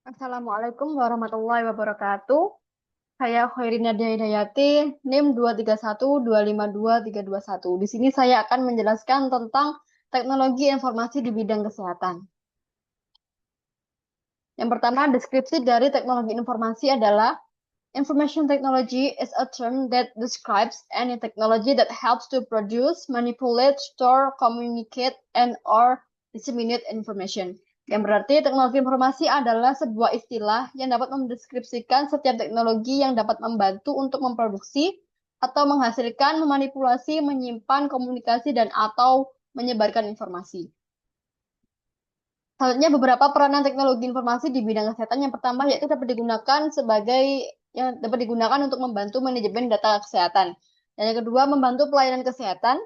Assalamualaikum warahmatullahi wabarakatuh. Saya Khairina Nadia Hidayati, NIM 231252321. Di sini saya akan menjelaskan tentang teknologi informasi di bidang kesehatan. Yang pertama, deskripsi dari teknologi informasi adalah information technology is a term that describes any technology that helps to produce, manipulate, store, communicate, and/or disseminate information. Yang berarti teknologi informasi adalah sebuah istilah yang dapat mendeskripsikan setiap teknologi yang dapat membantu untuk memproduksi atau menghasilkan, memanipulasi, menyimpan, komunikasi, dan atau menyebarkan informasi. Selanjutnya beberapa peranan teknologi informasi di bidang kesehatan. Yang pertama yaitu dapat digunakan untuk membantu manajemen data kesehatan. Dan yang kedua membantu pelayanan kesehatan.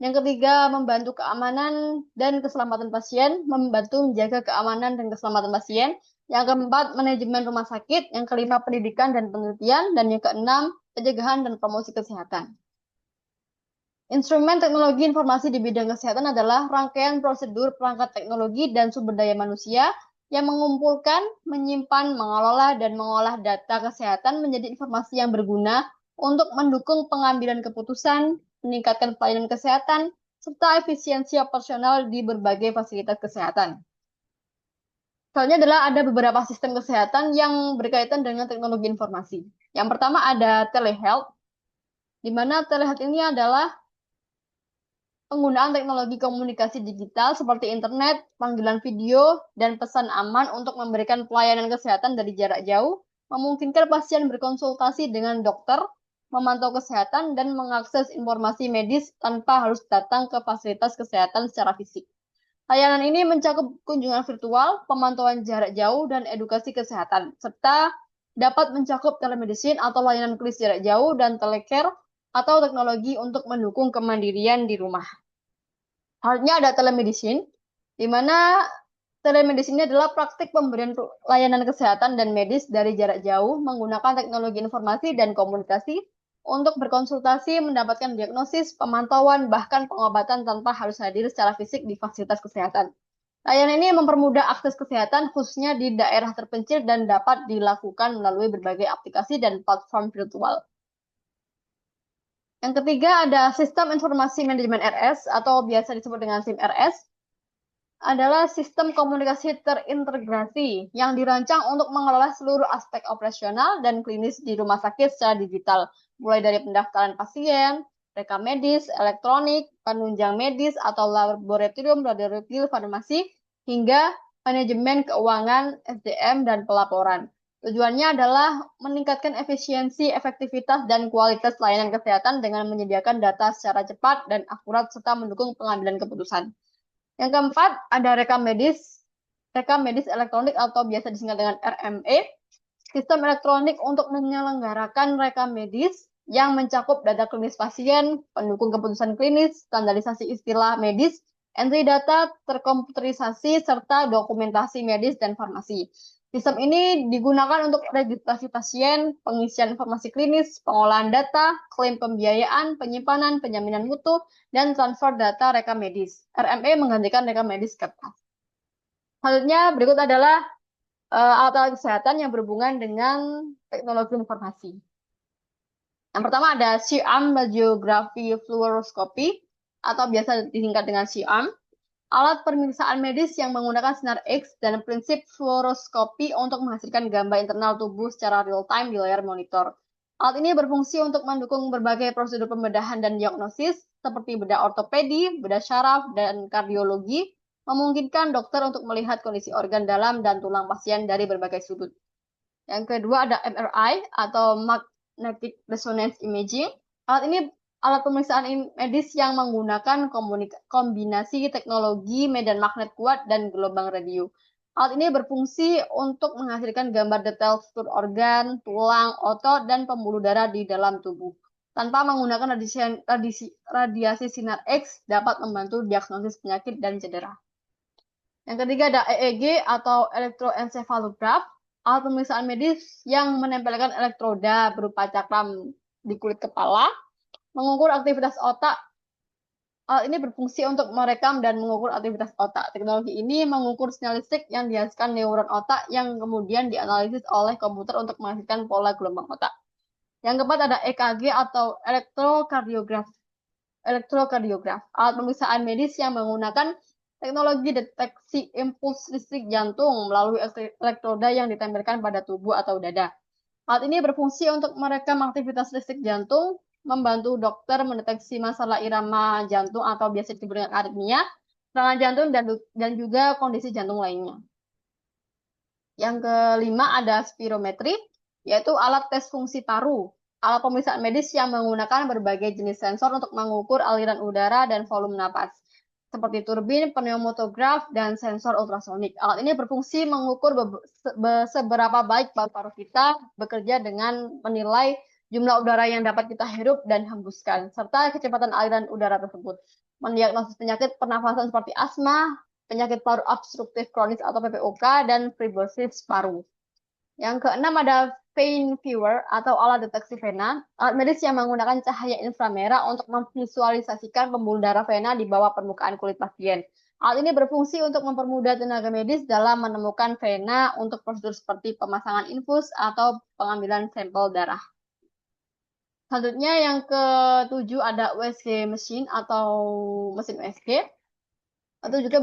Yang ketiga membantu keamanan dan keselamatan pasien, membantu menjaga keamanan dan keselamatan pasien. Yang keempat manajemen rumah sakit. Yang kelima pendidikan dan penelitian. Dan yang keenam pencegahan dan promosi kesehatan. Instrumen teknologi informasi di bidang kesehatan adalah rangkaian prosedur perangkat teknologi dan sumber daya manusia yang mengumpulkan, menyimpan, mengelola, dan mengolah data kesehatan menjadi informasi yang berguna untuk mendukung pengambilan keputusan, meningkatkan pelayanan kesehatan, serta efisiensi operasional di berbagai fasilitas kesehatan. Soalnya adalah ada beberapa sistem kesehatan yang berkaitan dengan teknologi informasi. Yang pertama ada telehealth, di mana telehealth ini adalah penggunaan teknologi komunikasi digital seperti internet, panggilan video, dan pesan aman untuk memberikan pelayanan kesehatan dari jarak jauh, memungkinkan pasien berkonsultasi dengan dokter, memantau kesehatan, dan mengakses informasi medis tanpa harus datang ke fasilitas kesehatan secara fisik. Layanan ini mencakup kunjungan virtual, pemantauan jarak jauh, dan edukasi kesehatan, serta dapat mencakup telemedicine atau layanan klinis jarak jauh dan telecare atau teknologi untuk mendukung kemandirian di rumah. Halnya ada telemedicine, di mana telemedicine ini adalah praktik pemberian layanan kesehatan dan medis dari jarak jauh menggunakan teknologi informasi dan komunikasi untuk berkonsultasi, mendapatkan diagnosis, pemantauan, bahkan pengobatan tanpa harus hadir secara fisik di fasilitas kesehatan. Layanan ini mempermudah akses kesehatan khususnya di daerah terpencil dan dapat dilakukan melalui berbagai aplikasi dan platform virtual. Yang ketiga ada Sistem Informasi Manajemen RS atau biasa disebut dengan SIM RS, adalah sistem komunikasi terintegrasi yang dirancang untuk mengelola seluruh aspek operasional dan klinis di rumah sakit secara digital, mulai dari pendaftaran pasien, rekam medis, elektronik, penunjang medis atau laboratorium, radiologi, farmasi, hingga manajemen keuangan, SDM, dan pelaporan. Tujuannya adalah meningkatkan efisiensi, efektivitas, dan kualitas layanan kesehatan dengan menyediakan data secara cepat dan akurat serta mendukung pengambilan keputusan. Yang keempat, ada rekam medis elektronik atau biasa disingkat dengan RME, sistem elektronik untuk menyelenggarakan rekam medis yang mencakup data klinis pasien, pendukung keputusan klinis, standarisasi istilah medis, entry data terkomputerisasi, serta dokumentasi medis dan farmasi. Sistem ini digunakan untuk registrasi pasien, pengisian informasi klinis, pengolahan data, klaim pembiayaan, penyimpanan, penjaminan mutu, dan transfer data rekam medis. RME menggantikan rekam medis kertas. Selanjutnya berikut adalah alat-alat kesehatan yang berhubungan dengan teknologi informasi. Yang pertama ada SIAM Radiography Fluoroscopy atau biasa disingkat dengan SIAM. Alat pemeriksaan medis yang menggunakan sinar X dan prinsip fluoroskopi untuk menghasilkan gambar internal tubuh secara real-time di layar monitor. Alat ini berfungsi untuk mendukung berbagai prosedur pembedahan dan diagnosis, seperti bedah ortopedi, bedah syaraf, dan kardiologi, memungkinkan dokter untuk melihat kondisi organ dalam dan tulang pasien dari berbagai sudut. Yang kedua ada MRI atau Magnetic Resonance Imaging. Alat ini alat pemeriksaan medis yang menggunakan kombinasi teknologi medan magnet kuat dan gelombang radio. Alat ini berfungsi untuk menghasilkan gambar detail struktur organ, tulang, otot, dan pembuluh darah di dalam tubuh. Tanpa menggunakan radiasi sinar X dapat membantu diagnosis penyakit dan cedera. Yang ketiga ada EEG atau elektroencephalograph, alat pemeriksaan medis yang menempelkan elektroda berupa cakram di kulit kepala, mengukur aktivitas otak Alat ini berfungsi untuk merekam dan mengukur aktivitas otak. Teknologi ini mengukur sinyal listrik yang dihasilkan neuron otak yang kemudian dianalisis oleh komputer untuk menghasilkan pola gelombang otak. Yang keempat ada EKG atau elektrokardiograf. Alat pemeriksaan medis yang menggunakan teknologi deteksi impuls listrik jantung melalui elektroda yang ditempelkan pada tubuh atau dada. Alat ini berfungsi untuk merekam aktivitas listrik jantung, membantu dokter mendeteksi masalah irama jantung atau biasa disebut dengan aritmia, serangan jantung, dan juga kondisi jantung lainnya. Yang kelima ada spirometri, yaitu alat tes fungsi paru. Alat pemeriksaan medis yang menggunakan berbagai jenis sensor untuk mengukur aliran udara dan volume napas, seperti turbin, pneumatograf, dan sensor ultrasonik. Alat ini berfungsi mengukur seberapa baik paru-paru kita bekerja dengan menilai jumlah udara yang dapat kita hirup dan hembuskan, serta kecepatan aliran udara tersebut. Mendiagnosis penyakit pernafasan seperti asma, penyakit paru obstruktif kronis atau PPOK, dan fibrosis paru. Yang keenam ada vein viewer atau alat deteksi vena, alat medis yang menggunakan cahaya inframerah untuk memvisualisasikan pembuluh darah vena di bawah permukaan kulit pasien. Alat ini berfungsi untuk mempermudah tenaga medis dalam menemukan vena untuk prosedur seperti pemasangan infus atau pengambilan sampel darah. Selanjutnya yang ketujuh ada USG machine atau mesin USG, atau juga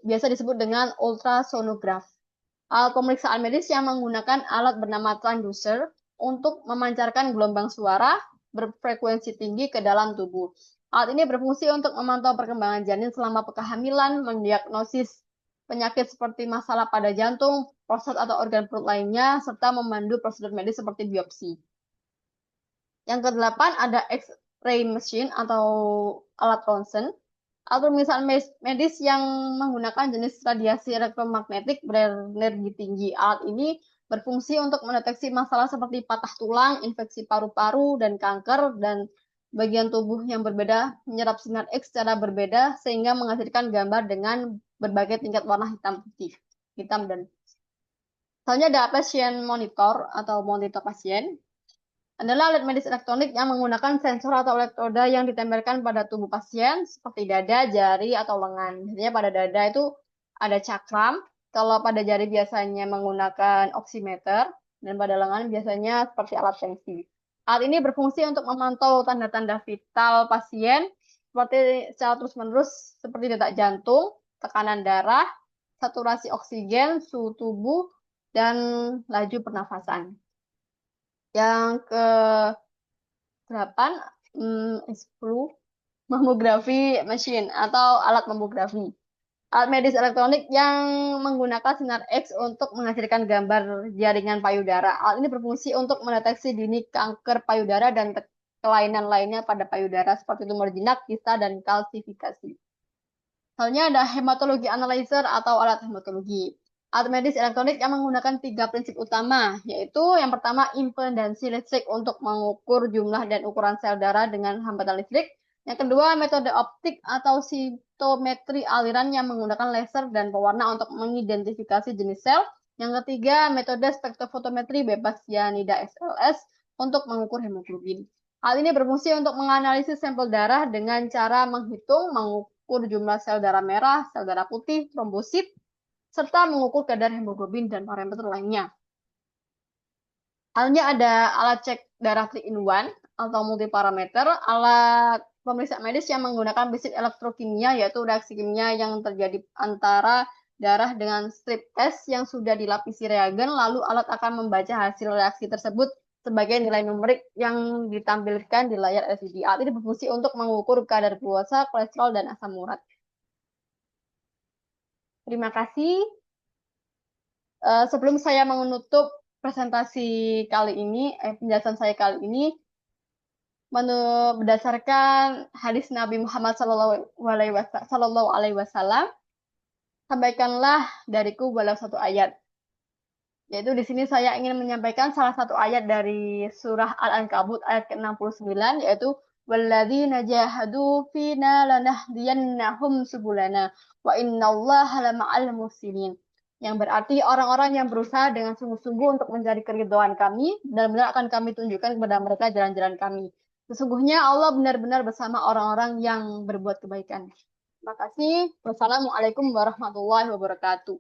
biasa disebut dengan ultrasonograf. Alat pemeriksaan medis yang menggunakan alat bernama transducer untuk memancarkan gelombang suara berfrekuensi tinggi ke dalam tubuh. Alat ini berfungsi untuk memantau perkembangan janin selama kehamilan, mendiagnosis penyakit seperti masalah pada jantung, prostat atau organ perut lainnya, serta memandu prosedur medis seperti biopsi. Yang kedelapan ada X-ray machine atau alat ronsen. Alat pemeriksaan medis yang menggunakan jenis radiasi elektromagnetik berenergi tinggi. Alat ini berfungsi untuk mendeteksi masalah seperti patah tulang, infeksi paru-paru, dan kanker, dan bagian tubuh yang berbeda menyerap sinar X secara berbeda sehingga menghasilkan gambar dengan berbagai tingkat warna hitam putih. Selanjutnya ada patient monitor atau monitor pasien. Adalah alat medis elektronik yang menggunakan sensor atau elektroda yang ditempelkan pada tubuh pasien seperti dada, jari, atau lengan. Biasanya pada dada itu ada cakram, kalau pada jari biasanya menggunakan oximeter, dan pada lengan biasanya seperti alat tensi. Alat ini berfungsi untuk memantau tanda-tanda vital pasien seperti secara terus-menerus seperti detak jantung, tekanan darah, saturasi oksigen, suhu tubuh, dan laju pernafasan. Yang ke-8, 10, mamografi machine atau alat mamografi. Alat medis elektronik yang menggunakan sinar X untuk menghasilkan gambar jaringan payudara. Alat ini berfungsi untuk mendeteksi dini kanker payudara dan kelainan lainnya pada payudara seperti tumor jinak, kista, dan kalsifikasi. Soalnya ada hematologi analyzer atau alat hematologi. Alat medis elektronik yang menggunakan 3 prinsip utama, yaitu yang pertama impedansi listrik untuk mengukur jumlah dan ukuran sel darah dengan hambatan listrik. Yang kedua metode optik atau sitometri aliran yang menggunakan laser dan pewarna untuk mengidentifikasi jenis sel. Yang ketiga metode spektrofotometri bebas cyanida SLS untuk mengukur hemoglobin. Hal ini berfungsi untuk menganalisis sampel darah dengan cara menghitung, mengukur jumlah sel darah merah, sel darah putih, trombosit, serta mengukur kadar hemoglobin dan parameter lainnya. Halnya ada alat cek darah 3-in-1 atau multiparameter, alat pemeriksaan medis yang menggunakan prinsip elektrokimia, yaitu reaksi kimia yang terjadi antara darah dengan strip S yang sudah dilapisi reagen, lalu alat akan membaca hasil reaksi tersebut sebagai nilai numerik yang ditampilkan di layar LCD. Alat ini berfungsi untuk mengukur kadar glukosa, kolesterol, dan asam urat. Terima kasih. Sebelum saya menutup presentasi kali ini, penjelasan saya kali ini, berdasarkan hadis Nabi Muhammad Sallallahu Alaihi Wasallam, sampaikanlah dariku walau satu ayat. Yaitu di sini saya ingin menyampaikan salah satu ayat dari surah Al-Ankabut ayat ke-69, yaitu walladzina jahadu fina lanahdiyannahum subulana wa innallaha lama'al muhsinin. Yang berarti orang-orang yang berusaha dengan sungguh-sungguh untuk mencari keridhaan kami, dan benar akan kami tunjukkan kepada mereka jalan-jalan kami. Sesungguhnya Allah benar-benar bersama orang-orang yang berbuat kebaikan. Terima kasih. Wassalamualaikum warahmatullahi wabarakatuh.